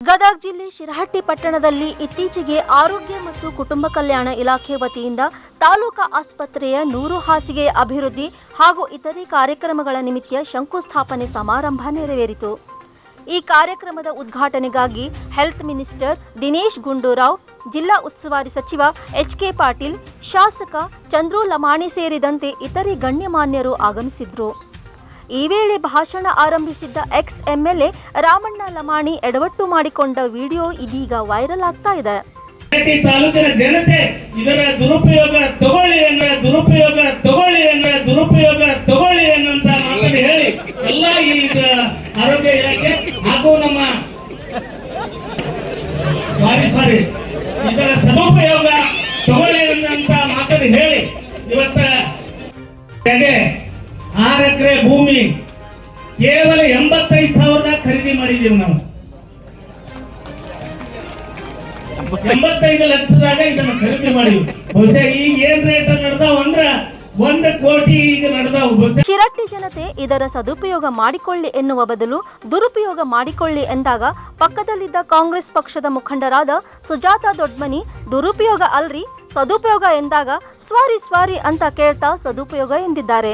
ಗದಗ ಜಿಲ್ಲೆ ಶಿರಹಟ್ಟಿ ಪಟ್ಟಣದಲ್ಲಿ ಇತ್ತೀಚೆಗೆ ಆರೋಗ್ಯ ಮತ್ತು ಕುಟುಂಬ ಕಲ್ಯಾಣ ಇಲಾಖೆ ವತಿಯಿಂದ ತಾಲೂಕಾ ಆಸ್ಪತ್ರೆಯ 100 ಹಾಸಿಗೆ ಅಭಿವೃದ್ಧಿ ಹಾಗೂ ಇತರೆ ಕಾರ್ಯಕ್ರಮಗಳ ನಿಮಿತ್ತ ಶಂಕುಸ್ಥಾಪನೆ ಸಮಾರಂಭ ನೆರವೇರಿತು. ಈ ಕಾರ್ಯಕ್ರಮದ ಉದ್ಘಾಟನೆಗಾಗಿ ಹೆಲ್ತ್ ಮಿನಿಸ್ಟರ್ ದಿನೇಶ್ ಗುಂಡೂರಾವ್, ಜಿಲ್ಲಾ ಉಸ್ತುವಾರಿ ಸಚಿವ ಎಚ್.ಕೆ. ಪಾಟೀಲ್, ಶಾಸಕ ಚಂದ್ರು ಲಮಾಣಿ ಸೇರಿದಂತೆ ಇತರೆ ಗಣ್ಯಮಾನ್ಯರು ಆಗಮಿಸಿದ್ರು. ಈ ವೇಳೆ ಭಾಷಣ ಆರಂಭಿಸಿದ್ದ ಎಕ್ಸ್ ಎಂಎಲ್ಎ ರಾಮಣ್ಣ ಲಮಾಣಿ ಎಡವಟ್ಟು ಮಾಡಿಕೊಂಡ ವಿಡಿಯೋ ಇದೀಗ ವೈರಲ್ ಆಗ್ತಾ ಇದೆ. ತಾಲೂಕಿನ ಜನತೆ ಇದರ ದುರುಪಯೋಗ ತಗೊಳ್ಳಿ ಅನ್ನುವಂತ ಮಾತನ್ನು ಹೇಳಿ ಎಲ್ಲ ಈಗ ಆರೋಗ್ಯ ಇಲಾಖೆ ಹಾಗೂ ನಮ್ಮ ಸಾರಿ ಇದರ ಸದುಪಯೋಗ ತಗೊಳ್ಳಿ ಅನ್ನುವಂತ ಮಾತನ್ನು ಹೇಳಿ ಇವತ್ತ 6 ಎಕರೆ ಭೂಮಿ ಕೇವಲ 85,000 ಖರೀದಿ ಮಾಡಿದೀವಿ ನಾವು. 85 ಲಕ್ಷದಾಗ ಇದನ್ನು ಖರೀದಿ ಮಾಡಿದ್ವಿ. ಬಹುಶಃ ಈಗ ಏನ್ ರೇಟ್ ನಡೆದಾವ ಅಂದ್ರ 1 ಕೋಟಿ ಈಗ ನಡೆದಾವ. ಶಿರಹಟ್ಟಿ ಜನತೆ ಇದರ ಸದುಪಯೋಗ ಮಾಡಿಕೊಳ್ಳಿ ಎನ್ನುವ ಬದಲು ದುರುಪಯೋಗ ಮಾಡಿಕೊಳ್ಳಿ ಎಂದಾಗ ಪಕ್ಕದಲ್ಲಿದ್ದ ಕಾಂಗ್ರೆಸ್ ಪಕ್ಷದ ಮುಖಂಡರಾದ ಸುಜಾತಾ ದೊಡ್ಮನಿ ದುರುಪಯೋಗ ಅಲ್ರಿ ಸದುಪಯೋಗ ಎಂದಾಗ ಸ್ವಾರಿ ಅಂತ ಕೇಳ್ತಾ ಸದುಪಯೋಗ ಎಂದಿದ್ದಾರೆ.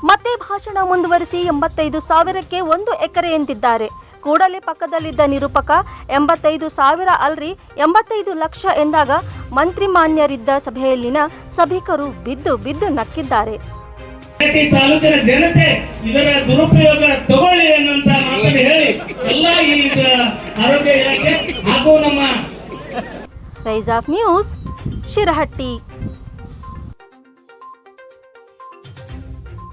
ಮತ್ತೆ ಭಾಷಣ ಮುಂದುವರಿಸಿ 85,000ಕ್ಕೆ 1 ಎಕರೆ ಎಂದಿದ್ದಾರೆ. ಕೂಡಲೇ ಪಕ್ಕದಲ್ಲಿದ್ದ ನಿರೂಪಕ 85,000 ಅಲ್ರಿ 85 ಲಕ್ಷ ಎಂದಾಗ ಮಂತ್ರಿ ಮಾನ್ಯರಿದ್ದ ಸಭೆಯಲ್ಲಿನ ಸಭಿಕರು ಬಿದ್ದು ನಕ್ಕಿದ್ದಾರೆ. ತಾಲೂಕಿನ ಜನತೆ ಇದರ ದುರುಪಯೋಗ ತಗೊಳ್ಳಿ ಅನ್ನುವಂತ ಮಾತನ್ನು ಹೇಳಿ ಎಲ್ಲ ಈಗ ಆರೋಗ್ಯ ಇಲಾಖೆ ಹಾಗೂ ನಮ್ಮ ರೈಸ್ ಆಫ್ ನ್ಯೂಸ್ ಶಿರಹಟ್ಟಿ.